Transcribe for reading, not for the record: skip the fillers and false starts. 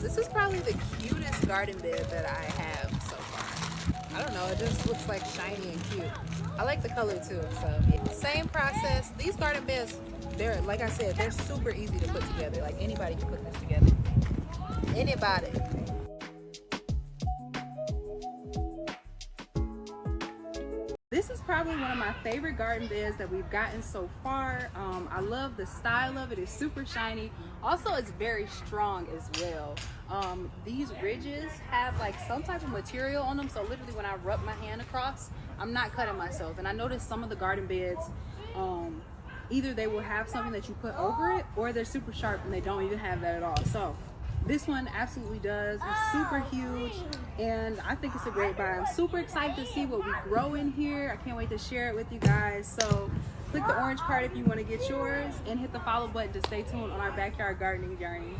This is probably the cutest garden bed that I have so far. I don't know, it just looks like shiny and cute. I like the color too, so yeah. Same process. These garden beds, they're, like I said, they're super easy to put together. Like anybody can put this together. Anybody. This is probably one of my favorite garden beds that we've gotten so far. I love the style of it. It's super shiny. Also, it's very strong as well. These ridges have like some type of material on them, so literally when I rub my hand across, I'm not cutting myself. And I noticed some of the garden beds, either they will have something that you put over it, or they're super sharp and they don't even have that at all. So this one absolutely does. It's super huge, and I think it's a great buy. I'm super excited to see what we grow in here. I can't wait to share it with you guys. So click the orange card if you want to get yours, and hit the follow button to stay tuned on our backyard gardening journey.